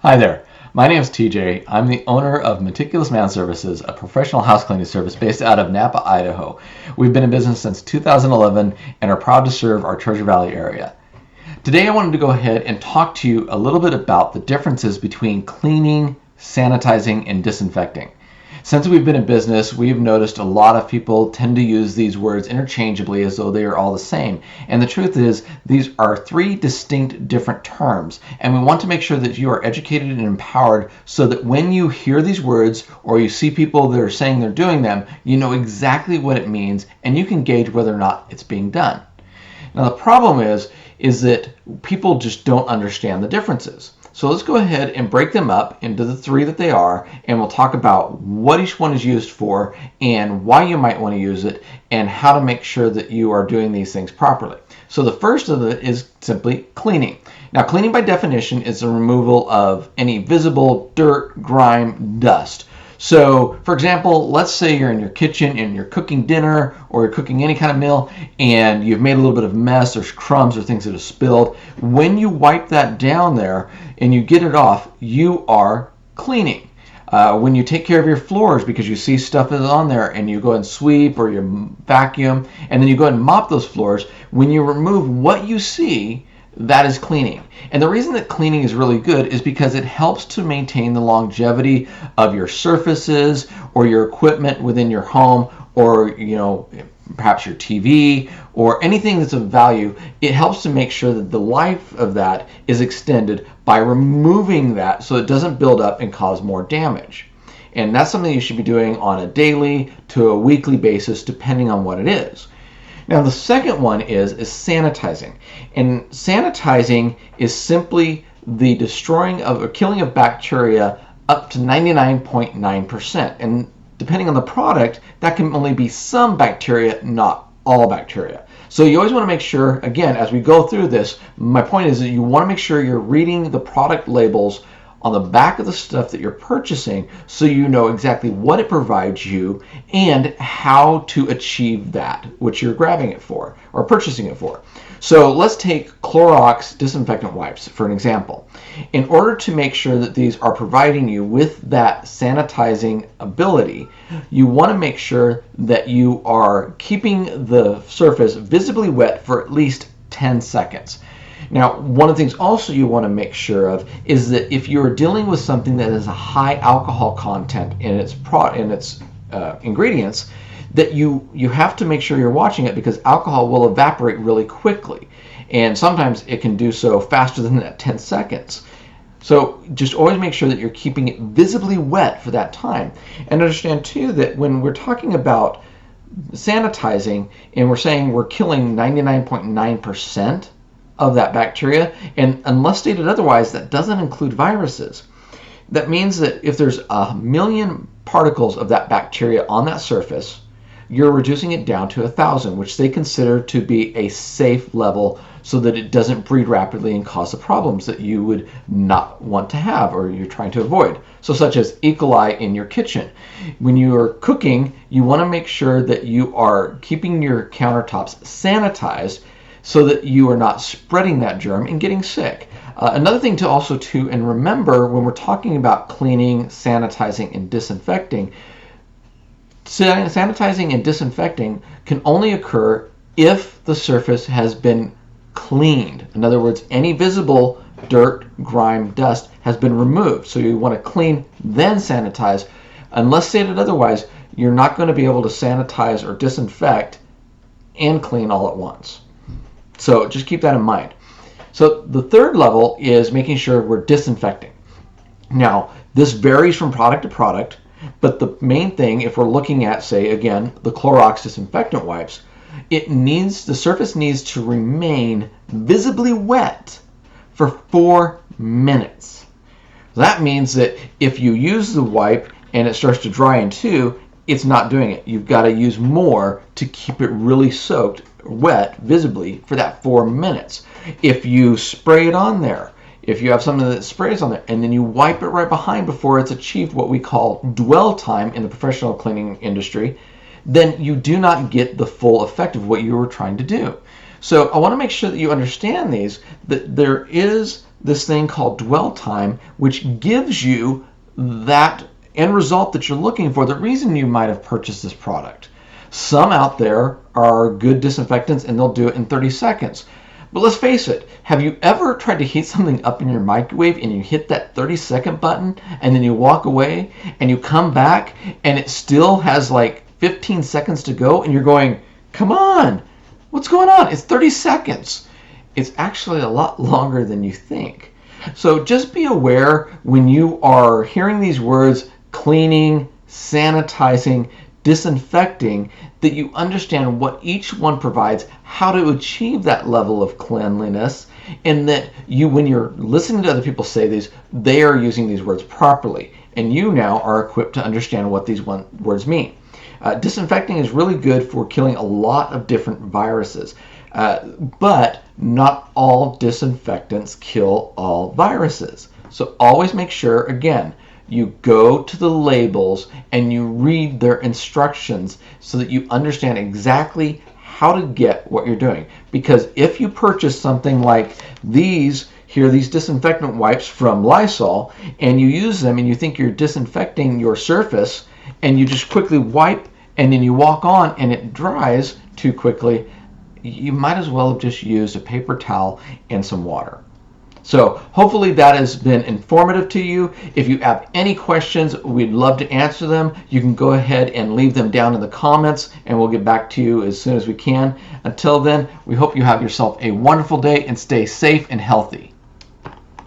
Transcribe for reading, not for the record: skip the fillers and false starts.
Hi there. My name is TJ. I'm the owner of Meticulous Man Services, a professional house cleaning service based out of Napa, Idaho. We've been in business since 2011 and are proud to serve our Treasure Valley area. Today I wanted to go ahead and talk to you a little bit about the differences between cleaning, sanitizing, and disinfecting. Since we've been in business, we've noticed a lot of people tend to use these words interchangeably as though they are all the same. And the truth is, these are three distinct different terms. And we want to make sure that you are educated and empowered so that when you hear these words or you see people that are saying they're doing them, you know exactly what it means and you can gauge whether or not it's being done. Now the problem is that people just don't understand the differences. So let's go ahead and break them up into the three that they are, and we'll talk about what each one is used for and why you might want to use it and how to make sure that you are doing these things properly. So the first of it is simply cleaning. Now cleaning by definition is the removal of any visible dirt, grime, dust. So, for example, let's say you're in your kitchen and you're cooking dinner or you're cooking any kind of meal and you've made a little bit of mess, there's crumbs or things that have spilled. When you wipe that down there and you get it off, you are cleaning. When you take care of your floors because you see stuff is on there and you go and sweep or you vacuum and then you go and mop those floors, when you remove what you see, that is cleaning. And the reason that cleaning is really good is because it helps to maintain the longevity of your surfaces or your equipment within your home, or perhaps your TV or anything that's of value. It helps to make sure that the life of that is extended by removing that so it doesn't build up and cause more damage. And that's something you should be doing on a daily to a weekly basis depending on what it is. Now the second one is sanitizing. And sanitizing is simply the destroying of or killing of bacteria up to 99.9%. And depending on the product, that can only be some bacteria, not all bacteria. So you always want to make sure, again, as we go through this, my point is that you want to make sure you're reading the product labels on the back of the stuff that you're purchasing so you know exactly what it provides you and how to achieve that, which you're grabbing it for or purchasing it for. So let's take Clorox disinfectant wipes for an example. In order to make sure that these are providing you with that sanitizing ability, you want to make sure that you are keeping the surface visibly wet for at least 10 seconds. Now, one of the things also you want to make sure of is that if you're dealing with something that has a high alcohol content in its ingredients, that you have to make sure you're watching it because alcohol will evaporate really quickly. And sometimes it can do so faster than that 10 seconds. So just always make sure that you're keeping it visibly wet for that time. And understand too that when we're talking about sanitizing and we're saying we're killing 99.9% of that bacteria, and unless stated otherwise, that doesn't include viruses. That means that if there's 1 million particles of that bacteria on that surface, you're reducing it down to 1,000, which they consider to be a safe level so that it doesn't breed rapidly and cause the problems that you would not want to have or you're trying to avoid. So such as E. coli in your kitchen. When you are cooking, you want to make sure that you are keeping your countertops sanitized so that you are not spreading that germ and getting sick. Another thing to also and remember when we're talking about cleaning, sanitizing, and disinfecting, sanitizing and disinfecting can only occur if the surface has been cleaned. In other words, any visible dirt, grime, dust has been removed. So you want to clean, then sanitize. Unless stated otherwise, you're not going to be able to sanitize or disinfect and clean all at once. So just keep that in mind. So the third level is making sure we're disinfecting. Now, this varies from product to product, but the main thing, if we're looking at, say, again, the Clorox disinfectant wipes, the surface needs to remain visibly wet for 4 minutes. That means that if you use the wipe and it starts to dry in two, it's not doing it. You've got to use more to keep it really soaked wet visibly for that 4 minutes. If you spray it on there, if you have something that sprays on there and then you wipe it right behind before it's achieved what we call dwell time in the professional cleaning industry, then you do not get the full effect of what you were trying to do. So I want to make sure that you understand that there is this thing called dwell time, which gives you that end result that you're looking for, the reason you might have purchased this product. Some out there are good disinfectants and they'll do it in 30 seconds. But let's face it, have you ever tried to heat something up in your microwave and you hit that 30-second button and then you walk away and you come back and it still has like 15 seconds to go and you're going, come on, what's going on? It's 30 seconds. It's actually a lot longer than you think. So just be aware when you are hearing these words, cleaning, sanitizing, disinfecting, that you understand what each one provides, how to achieve that level of cleanliness, and that you, when you're listening to other people say these, they are using these words properly, and you now are equipped to understand what these words mean. Disinfecting is really good for killing a lot of different viruses, but not all disinfectants kill all viruses. So always make sure, again, you go to the labels and you read their instructions so that you understand exactly how to get what you're doing. Because if you purchase something like these disinfectant wipes from Lysol, and you use them and you think you're disinfecting your surface, and you just quickly wipe and then you walk on and it dries too quickly, you might as well have just used a paper towel and some water. So hopefully that has been informative to you. If you have any questions, we'd love to answer them. You can go ahead and leave them down in the comments and we'll get back to you as soon as we can. Until then, we hope you have yourself a wonderful day and stay safe and healthy.